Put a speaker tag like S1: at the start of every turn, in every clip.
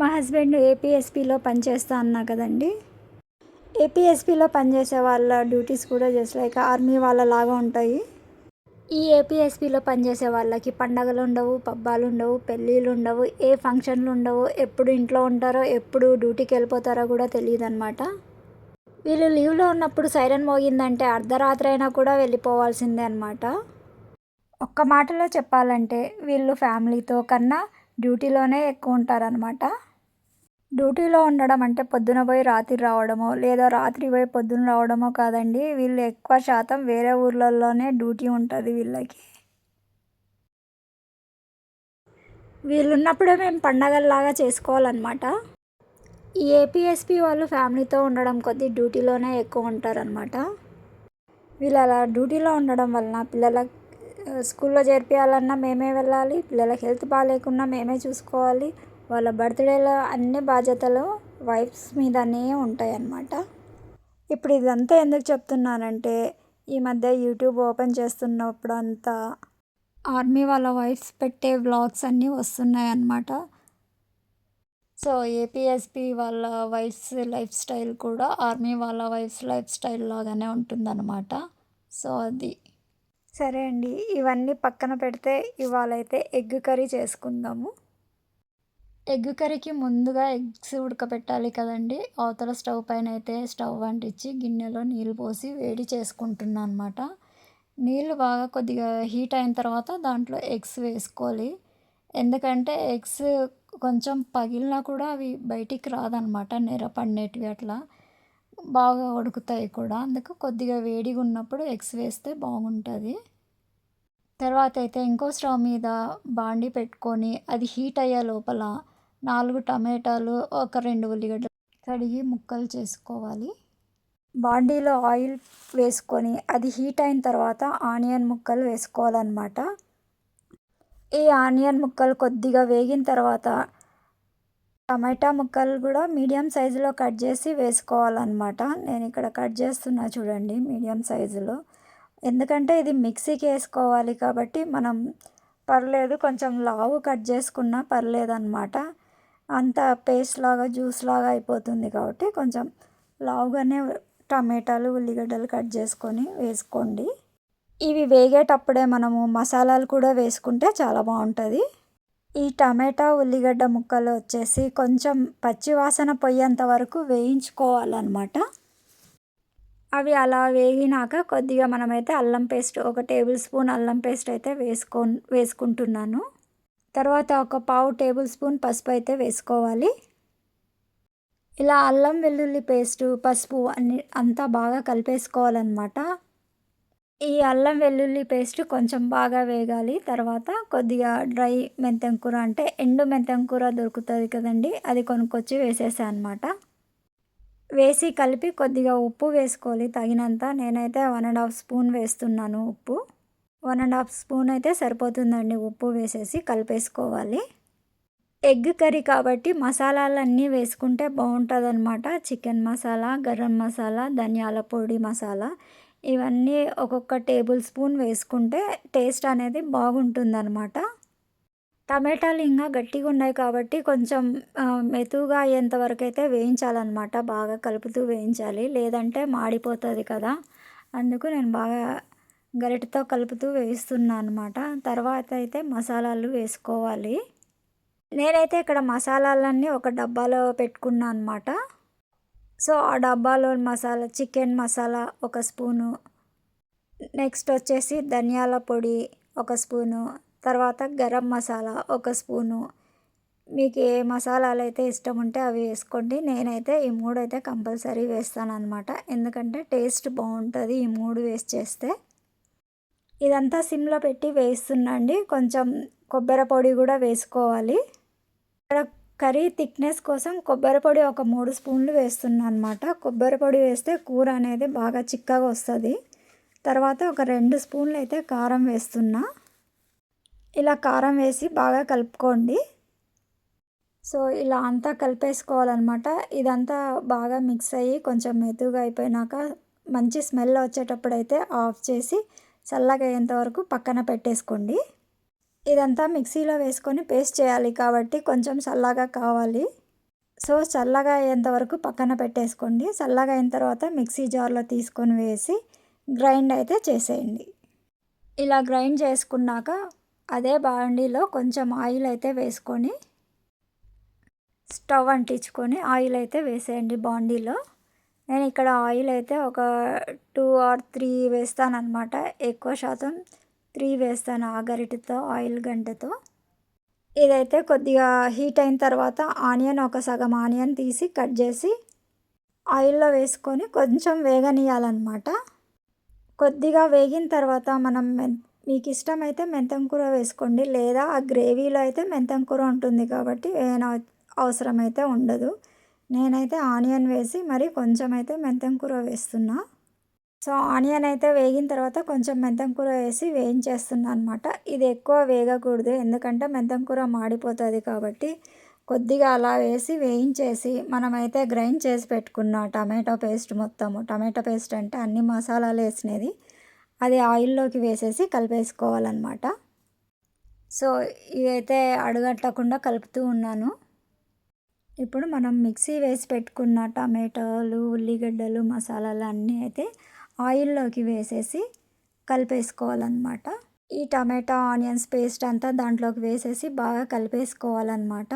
S1: మా హస్బెండ్ ఏపీఎస్పీలో పనిచేస్తా అన్నా కదండి. ఏపీఎస్పీలో పనిచేసే వాళ్ళ డ్యూటీస్ కూడా జస్ట్ లైక్ ఆర్మీ వాళ్ళలాగా ఉంటాయి. ఈ ఏపీఎస్పీలో పనిచేసే వాళ్ళకి పండగలు ఉండవు, పబ్బాలు ఉండవు, పెళ్ళిళ్ళు ఉండవు, ఏ ఫంక్షన్లు ఉండవు, ఎప్పుడు ఇంట్లో ఉంటారో, ఎప్పుడు డ్యూటీకి వెళ్ళిపోతారో కూడా తెలియదు అనమాట. వీళ్ళు లీవ్లో ఉన్నప్పుడు సైరన్ మోగిందంటే అర్ధరాత్రి అయినా కూడా వెళ్ళిపోవాల్సిందే అనమాట. ఒక్క మాటలో చెప్పాలంటే వీళ్ళు ఫ్యామిలీతో కన్నా డ్యూటీలోనే ఎక్కువ ఉంటారనమాట. డ్యూటీలో ఉండడం అంటే పొద్దున పోయి రాత్రి రావడమో, లేదా రాత్రి పోయి పొద్దున రావడమో కాదండి. వీళ్ళు ఎక్కువ శాతం వేరే ఊర్లలోనే డ్యూటీ ఉంటుంది వీళ్ళకి. వీళ్ళున్నప్పుడే మేము పండగల్లాగా చేసుకోవాలన్నమాట. ఈ ఏపీఎస్పీ వాళ్ళు ఫ్యామిలీతో ఉండడం కొద్దీ డ్యూటీలోనే ఎక్కువ ఉంటారనమాట. వీళ్ళు అలా డ్యూటీలో ఉండడం వలన పిల్లల స్కూల్లో చేర్పించాలన్నా మేమే వెళ్ళాలి, పిల్లలకి హెల్త్ బాగాలేకున్నా మేమే చూసుకోవాలి. వాళ్ళ బర్త్డేలో అన్ని బాధ్యతలు వైఫ్స్ మీదనే ఉంటాయి అన్నమాట. ఇప్పుడు ఇదంతా ఎందుకు చెప్తున్నానంటే ఈ మధ్య యూట్యూబ్ ఓపెన్ చేస్తున్నప్పుడు అంతా ఆర్మీ వాళ్ళ వైఫ్స్ పెట్టే వ్లాగ్స్ అన్నీ వస్తున్నాయి అన్నమాట. సో ఏపీఎస్పీ వాళ్ళ వైఫ్స్ లైఫ్ స్టైల్ కూడా ఆర్మీ వాళ్ళ వైఫ్స్ లైఫ్ స్టైల్ లాగానే ఉంటుందన్నమాట. సో అది సరే అండి, ఇవన్నీ పక్కన పెడితే ఇవాళైతే ఎగ్ కర్రీ చేసుకుందాము. ఎగ్ కర్రీకి ముందుగా ఎగ్స్ ఉడకబెట్టాలి కదండి. అవతల స్టవ్ పైన అయితే స్టవ్ అంటించి గిన్నెలో నీళ్ళు పోసి వేడి చేసుకుంటున్నాను అనమాట. నీళ్ళు బాగా కొద్దిగా హీట్ అయిన తర్వాత దాంట్లో ఎగ్స్ వేసుకోవాలి. ఎందుకంటే ఎగ్స్ కొంచెం పగిలినా కూడా అవి బయటికి రాదనమాట, నెర పడినవి అట్లా బాగా ఉడుకుతాయి కూడా. అందుకు కొద్దిగా వేడిగా ఉన్నప్పుడు ఎగ్స్ వేస్తే బాగుంటుంది. తర్వాత అయితే ఇంకో స్టవ్ మీద బాండి పెట్టుకొని అది హీట్ అయ్యే లోపల 4 టమాటాలు, ఒక 2 ఉల్లిగడ్డలు కడిగి ముక్కలు చేసుకోవాలి. బాండీలో ఆయిల్ వేసుకొని అది హీట్ అయిన తర్వాత ఆనియన్ ముక్కలు వేసుకోవాలన్నమాట. ఈ ఆనియన్ ముక్కలు కొద్దిగా వేగిన తర్వాత టమాటా ముక్కలు కూడా మీడియం సైజులో కట్ చేసి వేసుకోవాలన్నమాట. నేను ఇక్కడ కట్ చేస్తున్నా చూడండి మీడియం సైజులో. ఎందుకంటే ఇది మిక్సీకి వేసుకోవాలి కాబట్టి మనం పర్లేదు కొంచెం లావు కట్ చేసుకున్నా పర్లేదన్నమాట. అంత పేస్ట్ లాగా జ్యూస్ లాగా అయిపోతుంది కాబట్టి కొంచెం లావుగానే టమాటాలు ఉల్లిగడ్డలు కట్ చేసుకొని వేసుకోండి. ఇవి వేగేటప్పుడే మనము మసాలాలు కూడా వేసుకుంటే చాలా బాగుంటుంది. ఈ టమాటా ఉల్లిగడ్డ ముక్కలు వచ్చేసి కొంచెం పచ్చివాసన పోయేంత వరకు వేయించుకోవాలన్నమాట. అవి అలా వేగినాక కొద్దిగా మనమైతే అల్లం పేస్ట్, 1 టేబుల్ స్పూన్ అల్లం పేస్ట్ అయితే వేసుకుంటున్నాను. తర్వాత ఒక 1/2 టేబుల్ స్పూన్ పసుపు అయితే వేసుకోవాలి. ఇలా అల్లం వెల్లుల్లి పేస్టు, పసుపు అంతా బాగా కలిపేసుకోవాలన్నమాట. ఈ అల్లం వెల్లుల్లి పేస్ట్ కొంచెం బాగా వేగాలి. తర్వాత కొద్దిగా డ్రై మెంతం కూర అంటే ఎండు మెంతం కూర దొరుకుతుంది కదండి, అది కొనుక్కొచ్చి వేసేసాను అనమాట. వేసి కలిపి కొద్దిగా ఉప్పు వేసుకోవాలి తగినంత. నేనైతే 1.5 స్పూన్ వేస్తున్నాను ఉప్పు. 1.5 స్పూన్ అయితే సరిపోతుందండి ఉప్పు వేసేసి కలిపేసుకోవాలి. ఎగ్ కర్రీ కాబట్టి మసాలాలన్నీ వేసుకుంటే బాగుంటుంది అనమాట. చికెన్ మసాలా, గరం మసాలా, ధనియాల పొడి మసాలా ఇవన్నీ ఒక్కొక్క టేబుల్ స్పూన్ వేసుకుంటే టేస్ట్ అనేది బాగుంటుందన్నమాట. టమాటాలు ఇంకా గట్టిగా ఉన్నాయి కాబట్టి కొంచెం మెతుగా అయ్యేంత వరకు అయితే వేయించాలన్నమాట. బాగా కలుపుతూ వేయించాలి, లేదంటే మాడిపోతుంది కదా. అందుకు నేను బాగా గరిటెతో కలుపుతూ వేయిస్తున్నాను అనమాట. తర్వాత అయితే మసాలాలు వేసుకోవాలి. నేనైతే ఇక్కడ మసాలాలన్నీ ఒక డబ్బాలో పెట్టుకున్నాను అనమాట. సో ఆ డబ్బాలో masala chicken masala 1 spoon, next వచ్చేసి ధనియాల పొడి 1 స్పూను, తర్వాత గరం మసాలా 1 స్పూను. మీకు ఏ మసాలాలు అయితే ఇష్టం ఉంటే అవి వేసుకోండి. నేనైతే ఈ 3 అయితే కంపల్సరీ వేస్తాను అనమాట. ఎందుకంటే టేస్ట్ బాగుంటుంది ఈ 3 వేస్ట్ చేస్తే. ఇదంతా సిమ్లో పెట్టి వేస్తుండండి. కొంచెం కొబ్బరి పొడి కూడా వేసుకోవాలి. ఇక్కడ కర్రీ థిక్నెస్ కోసం కొబ్బరి పొడి ఒక 3 స్పూన్లు వేస్తున్నాను అనమాట. కొబ్బరి పొడి వేస్తే కూర అనేది బాగా చిక్కగా వస్తుంది. తర్వాత ఒక 2 స్పూన్లు అయితే కారం వేస్తున్నా. ఇలా కారం వేసి బాగా కలుపుకోండి. సో ఇలా అంతా కలిపేసుకోవాలన్నమాట. ఇదంతా బాగా మిక్స్ అయ్యి కొంచెం మెతుగా అయిపోయినాక మంచి స్మెల్ వచ్చేటప్పుడు అయితే ఆఫ్ చేసి చల్లగా అయ్యేంత వరకు పక్కన పెట్టేసుకోండి. ఇదంతా మిక్సీలో వేసుకొని పేస్ట్ చేయాలి కాబట్టి కొంచెం చల్లగా కావాలి. సో చల్లగా అయ్యేంత వరకు పక్కన పెట్టేసుకోండి. చల్లగా అయిన తర్వాత మిక్సీ జార్లో తీసుకొని వేసి గ్రైండ్ అయితే చేసేయండి. ఇలా గ్రైండ్ చేసుకున్నాక అదే బాండీలో కొంచెం ఆయిల్ అయితే వేసుకొని స్టవ్ అంటించుకొని ఆయిల్ అయితే వేసేయండి బాండీలో. నేను ఇక్కడ ఆయిల్ అయితే ఒక 2 or 3 వేస్తానన్నమాట. ఎక్కువ శాతం 3 వేస్తాను ఆ గరిటెతో, ఆయిల్ గంటెతో. ఇదైతే కొద్దిగా హీట్ అయిన తర్వాత ఒక సగం ఆనియన్ తీసి కట్ చేసి ఆయిల్లో వేసుకొని కొంచెం వేగనీయాలన్నమాట. కొద్దిగా వేగిన తర్వాత మనం మీకు ఇష్టమైతే మెంతం కూర వేసుకోండి, లేదా ఆ గ్రేవీలో అయితే మెంతం కూర ఉంటుంది కాబట్టి అవసరం అయితే ఉండదు. నేనైతే ఆనియన్ వేసి మరి కొంచెం అయితే మెంతం కూర వేస్తున్నా. సో ఆనియన్ అయితే వేగిన తర్వాత కొంచెం మెంతం కూర వేసి వేయించేస్తున్నా అనమాట. ఇది ఎక్కువ వేగకూడదు, ఎందుకంటే మెంతం కూర మాడిపోతుంది కాబట్టి కొద్దిగా అలా వేసి వేయించేసి మనమైతే గ్రైండ్ చేసి పెట్టుకున్న టమాటో పేస్ట్ టమాటో పేస్ట్ అంటే అన్ని మసాలాలు వేసినది అది ఆయిల్లోకి వేసేసి కలిపేసుకోవాలన్నమాట. సో ఇదైతే అడుగట్టకుండా కలుపుతూ ఉన్నాను. ఇప్పుడు మనం మిక్సీ వేసి పెట్టుకున్న టమాటాలు, ఉల్లిగడ్డలు, మసాలాలు అన్నీ అయితే ఆయిల్లోకి వేసేసి కలిపేసుకోవాలన్నమాట. ఈ టమాటా ఆనియన్స్ పేస్ట్ అంతా దాంట్లోకి వేసేసి బాగా కలిపేసుకోవాలన్నమాట.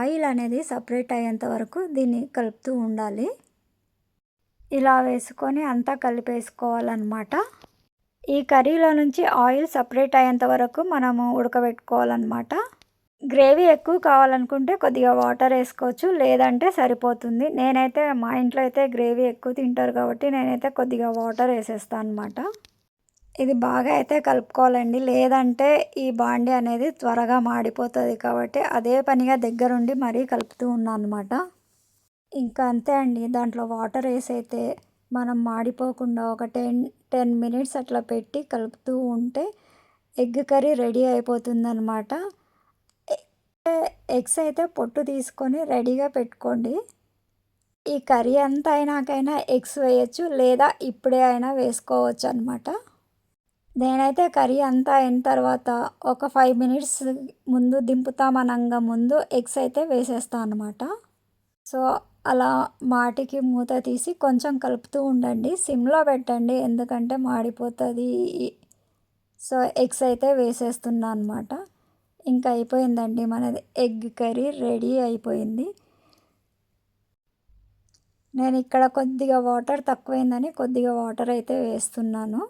S1: ఆయిల్ అనేది సపరేట్ అయ్యేంత వరకు దీన్ని కలుపుతూ ఉండాలి. ఇలా వేసుకొని అంతా కలిపేసుకోవాలన్నమాట. ఈ కర్రీలో నుంచి ఆయిల్ సపరేట్ అయ్యేంత వరకు మనము ఉడకబెట్టుకోవాలన్నమాట. గ్రేవీ ఎక్కువ కావాలనుకుంటే కొద్దిగా వాటర్ వేసుకోవచ్చు, లేదంటే సరిపోతుంది. నేనైతే మా ఇంట్లో అయితే గ్రేవీ ఎక్కువ తింటారు కాబట్టి నేనైతే కొద్దిగా వాటర్ వేసేస్తాను అనమాట. ఇది బాగా అయితే కలుపుకోవాలండి, లేదంటే ఈ బాండి అనేది త్వరగా మాడిపోతుంది కాబట్టి అదే పనిగా దగ్గరుండి మరీ కలుపుతూ ఉన్నాను అనమాట. ఇంకా అంతే అండి, దాంట్లో వాటర్ వేసి అయితే మనం మాడిపోకుండా ఒక 10 minutes అట్లా పెట్టి కలుపుతూ ఉంటే ఎగ్ కర్రీ రెడీ అయిపోతుందన్నమాట. ఎగ్స్ అయితే పొట్టు తీసుకొని రెడీగా పెట్టుకోండి. ఈ కర్రీ అంతా అయినాకైనా ఎగ్స్ వేయచ్చు, లేదా ఇప్పుడే అయినా వేసుకోవచ్చు అనమాట. నేనైతే కర్రీ అంతా అయిన తర్వాత ఒక 5 minutes ముందు దింపుతామనంగా ముందు ఎగ్స్ అయితే వేసేస్తాను అనమాట. సో అలా మాటికి మూత తీసి కొంచెం కలుపుతూ ఉండండి, సిమ్లో పెట్టండి ఎందుకంటే మాడిపోతుంది. సో ఎగ్స్ అయితే వేసేస్తున్నా అనమాట. ఇంకా అయిపోయిందండి, మనది ఎగ్ కర్రీ రెడీ అయిపోయింది. నేను ఇక్కడ కొద్దిగా వాటర్ తక్కువైందని కొద్దిగా వాటర్ అయితే వేస్తున్నాను.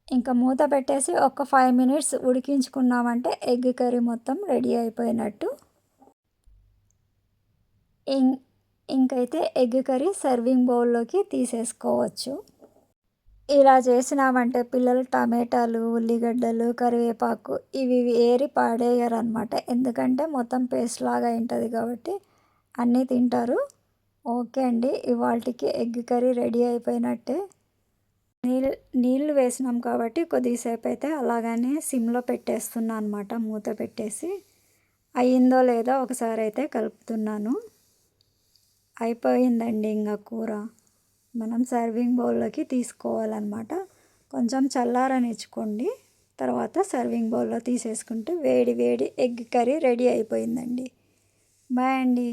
S1: ఇంకా మూత పెట్టేసి ఒక 5 minutes ఉడికించుకున్నామంటే ఎగ్ కర్రీ మొత్తం రెడీ అయిపోయినట్టు. ఇంకైతే ఎగ్ కర్రీ సర్వింగ్ బౌల్లోకి తీసేసుకోవచ్చు. ఇలా చేసినామంటే పిల్లలు టమాటాలు, ఉల్లిగడ్డలు, కరివేపాకు ఇవి ఏరి పాడేయరు అనమాట, ఎందుకంటే మొత్తం పేస్ట్ లాగా ఉంటుంది కాబట్టి అన్నీ తింటారు. ఓకే అండి, ఇవాళకి ఎగ్ కర్రీ రెడీ అయిపోయినట్టే. నీళ్ళు వేసినాం కాబట్టి కొద్దిసేపు అయితే అలాగనే సిమ్లో పెట్టేస్తున్నాను అనమాట. మూత పెట్టేసి అయ్యిందో లేదో ఒకసారి అయితే కలుపుతున్నాను. అయిపోయిందండి ఇంకా కూర. మనం సర్వింగ్ బౌల్లోకి తీసుకోవాలన్నమాట. కొంచెం చల్లారనిచ్చుకోండి, తర్వాత సర్వింగ్ బౌల్లో తీసేసుకుంటే వేడి వేడి ఎగ్ కర్రీ రెడీ అయిపోయిందండి. బాయ్ అండి.